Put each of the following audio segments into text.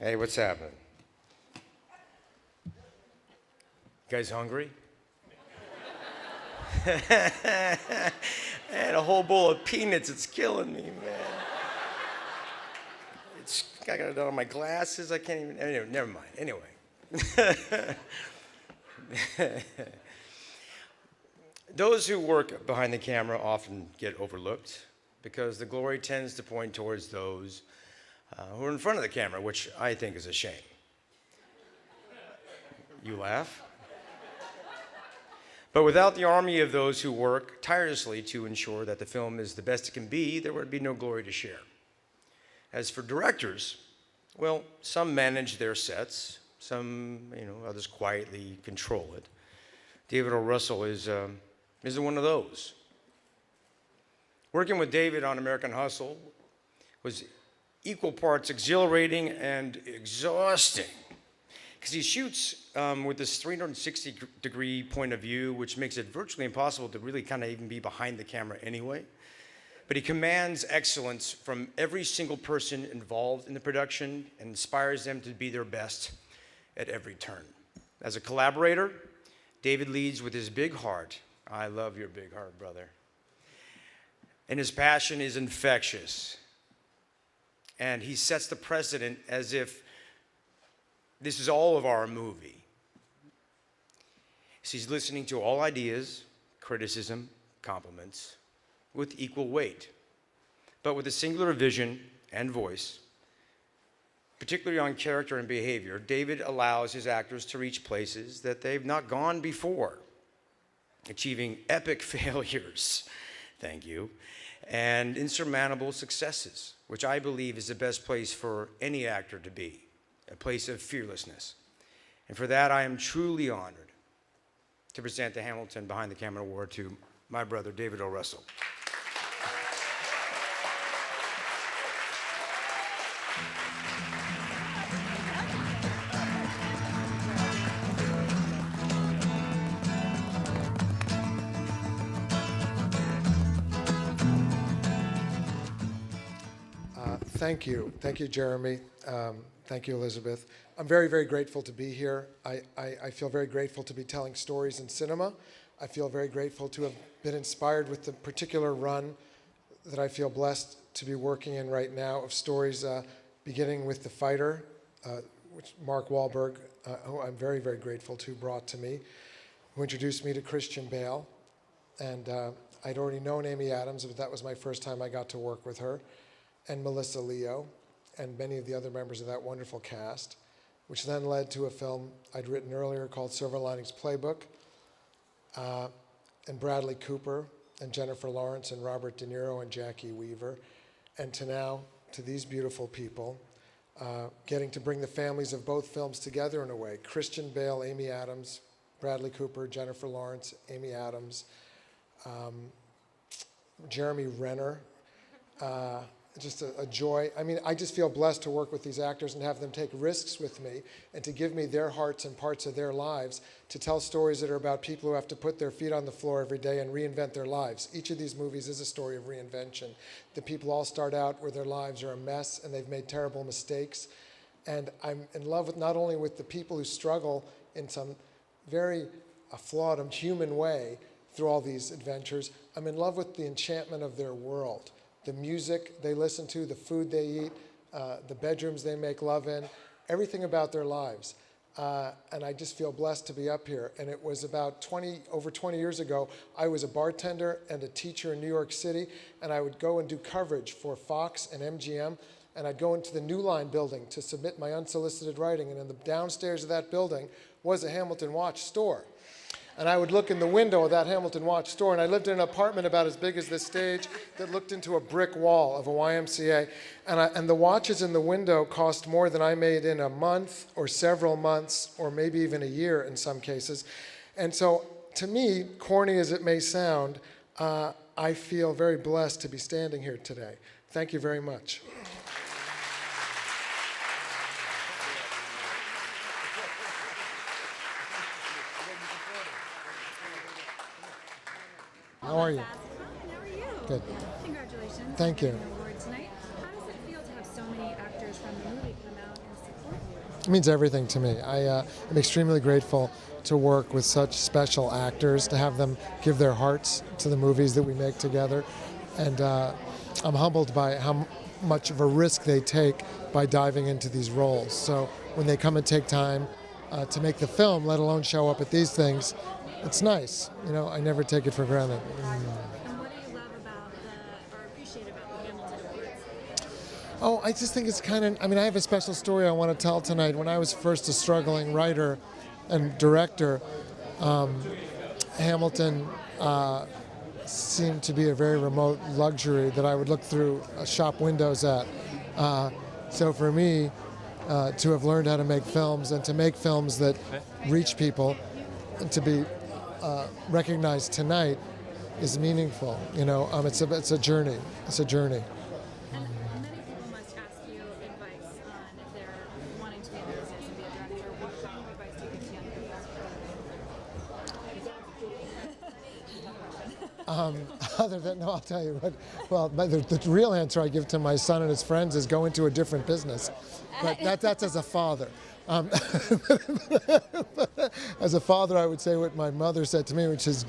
Hey, what's happening? You guys hungry? I had a whole bowl of peanuts. It's killing me, man. I got it on my glasses. I can't even. Anyway, never mind. Anyway. Those who work behind the camera often get overlooked because the glory tends to point towards those who are in front of the camera, which I think is a shame. You laugh? But without the army of those who work tirelessly to ensure that the film is the best it can be, there would be no glory to share. As for directors, well, some manage their sets, some, others quietly control it. David O. Russell isn't one of those. Working with David on American Hustle was equal parts exhilarating and exhausting because he shoots with this 360-degree point of view, which makes it virtually impossible to really kind of even be behind the camera anyway. But he commands excellence from every single person involved in the production and inspires them to be their best at every turn. As a collaborator, David leads with his big heart. I love your big heart, brother. And his passion is infectious. And he sets the precedent as if this is all of our movie. So he's listening to all ideas, criticism, compliments, with equal weight, but with a singular vision and voice. Particularly on character and behavior, David allows his actors to reach places that they've not gone before, achieving epic failures, thank you, and insurmountable successes, which I believe is the best place for any actor to be, a place of fearlessness. And for that, I am truly honored to present the Hamilton Behind the Camera Award to my brother, David O. Russell. Thank you. Thank you, Jeremy. Thank you, Elizabeth. I'm very, very grateful to be here. I feel very grateful to be telling stories in cinema. I feel very grateful to have been inspired with the particular run that I feel blessed to be working in right now of stories beginning with The Fighter, which Mark Wahlberg, who I'm very, very grateful to, brought to me, who introduced me to Christian Bale. And I'd already known Amy Adams, but that was my first time I got to work with her, and Melissa Leo, and many of the other members of that wonderful cast, which then led to a film I'd written earlier called Silver Linings Playbook, and Bradley Cooper, and Jennifer Lawrence, and Robert De Niro, and Jackie Weaver, and to these beautiful people, getting to bring the families of both films together in a way. Christian Bale, Amy Adams, Bradley Cooper, Jennifer Lawrence, Amy Adams, Jeremy Renner, just a joy. I mean, I just feel blessed to work with these actors and have them take risks with me and to give me their hearts and parts of their lives to tell stories that are about people who have to put their feet on the floor every day and reinvent their lives. Each of these movies is a story of reinvention. The people all start out where their lives are a mess and they've made terrible mistakes. And I'm in love with not only with the people who struggle in some very flawed and human way through all these adventures, I'm in love with the enchantment of their world. The music they listen to, the food they eat, the bedrooms they make love in, everything about their lives. And I just feel blessed to be up here. And it was about over 20 years ago, I was a bartender and a teacher in New York City, and I would go and do coverage for Fox and MGM, and I'd go into the New Line building to submit my unsolicited writing, and in the downstairs of that building was a Hamilton Watch store. And I would look in the window of that Hamilton Watch store, and I lived in an apartment about as big as this stage that looked into a brick wall of a YMCA. And the watches in the window cost more than I made in a month or several months or maybe even a year in some cases. And so to me, corny as it may sound, I feel very blessed to be standing here today. Thank you very much. How are you? Hi, how are you? Good. Congratulations. Thank you. On the award tonight. How does it feel to have so many actors from the movie come out and support It means everything to me. I'm extremely grateful to work with such special actors, to have them give their hearts to the movies that we make together. And I'm humbled by how much of a risk they take by diving into these roles. So when they come and take time to make the film, let alone show up at these things, it's nice. I never take it for granted. And what do you love about or appreciate about the Hamilton Awards? Oh, I just think it's I have a special story I want to tell tonight. When I was first a struggling writer and director, Hamilton seemed to be a very remote luxury that I would look through shop windows at. So for me, to have learned how to make films and to make films that reach people and to be recognized tonight is meaningful. It's a journey. It's a journey. And many people must ask you advice on if they're wanting to be a business and be a director. What kind of advice do you give to young people? Other than, no, I'll tell you what. Well, the real answer I give to my son and his friends is go into a different business. But that's as a father. As a father, I would say what my mother said to me, which is,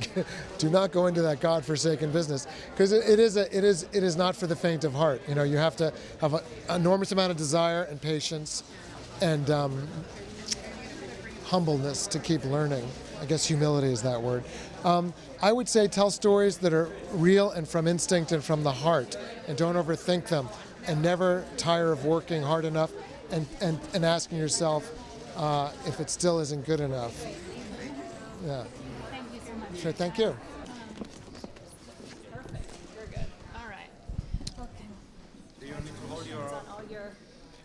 do not go into that godforsaken business, because it is not for the faint of heart. You have to have an enormous amount of desire and patience, and humbleness to keep learning. I guess humility is that word. I would say tell stories that are real and from instinct and from the heart, and don't overthink them, and never tire of working hard enough and asking yourself if it still isn't good enough. Yeah. Thank you so much. Sure, thank you. Perfect. You're good. All right. Okay. Do you need to hold your... It's on all your...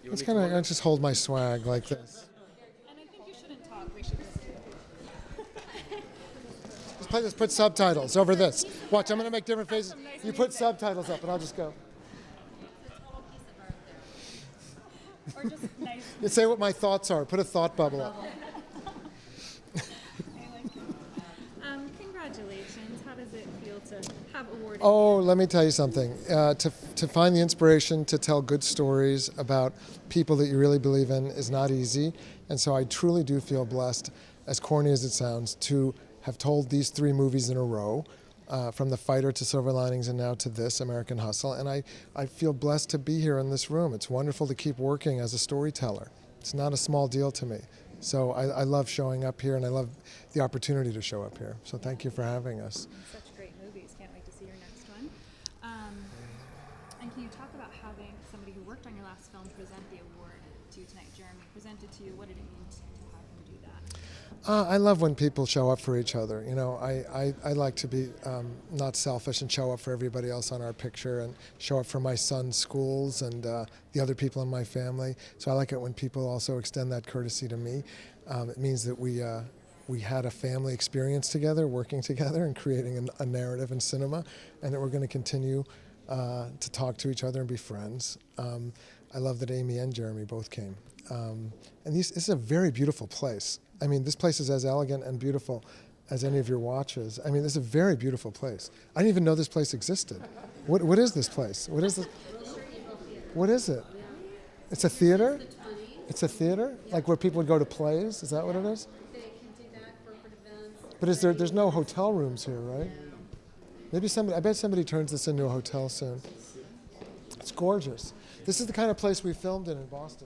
It's kind of, I just hold my swag like this. And I think you shouldn't talk. We should just... Let's put subtitles over this. Watch, I'm going to make different faces. You put subtitles up and I'll just go. Or just nice. You say what my thoughts are. Put a thought bubble up. I like it. Congratulations. How does it feel to have awarded? Oh, let me tell you something. To find the inspiration to tell good stories about people that you really believe in is not easy. And so I truly do feel blessed, as corny as it sounds, to have told these 3 movies in a row, from The Fighter to Silver Linings and now to this, American Hustle. And I feel blessed to be here in this room. It's wonderful to keep working as a storyteller. It's not a small deal to me. So I love showing up here, and I love the opportunity to show up here. So thank you for having us. Such great movies. Can't wait to see your next one. And can you talk about having somebody who worked on your last film present the award to you tonight? Jeremy presented to you. What did it mean to have him do that? I love when people show up for each other. I like to be not selfish and show up for everybody else on our picture and show up for my son's schools and the other people in my family. So I like it when people also extend that courtesy to me. It means that we had a family experience together, working together and creating a narrative in cinema, and that we're going to continue to talk to each other and be friends. I love that Amy and Jeremy both came. And this is a very beautiful place. I mean, this place is as elegant and beautiful as any of your watches. I mean, this is a very beautiful place. I didn't even know this place existed. What is this place? What is this? What is it? It's a theater? It's a theater? Like where people would go to plays? Is that what it is? They can do that, corporate events. But there's no hotel rooms here, right? Maybe I bet somebody turns this into a hotel soon. It's gorgeous. This is the kind of place we filmed in Boston.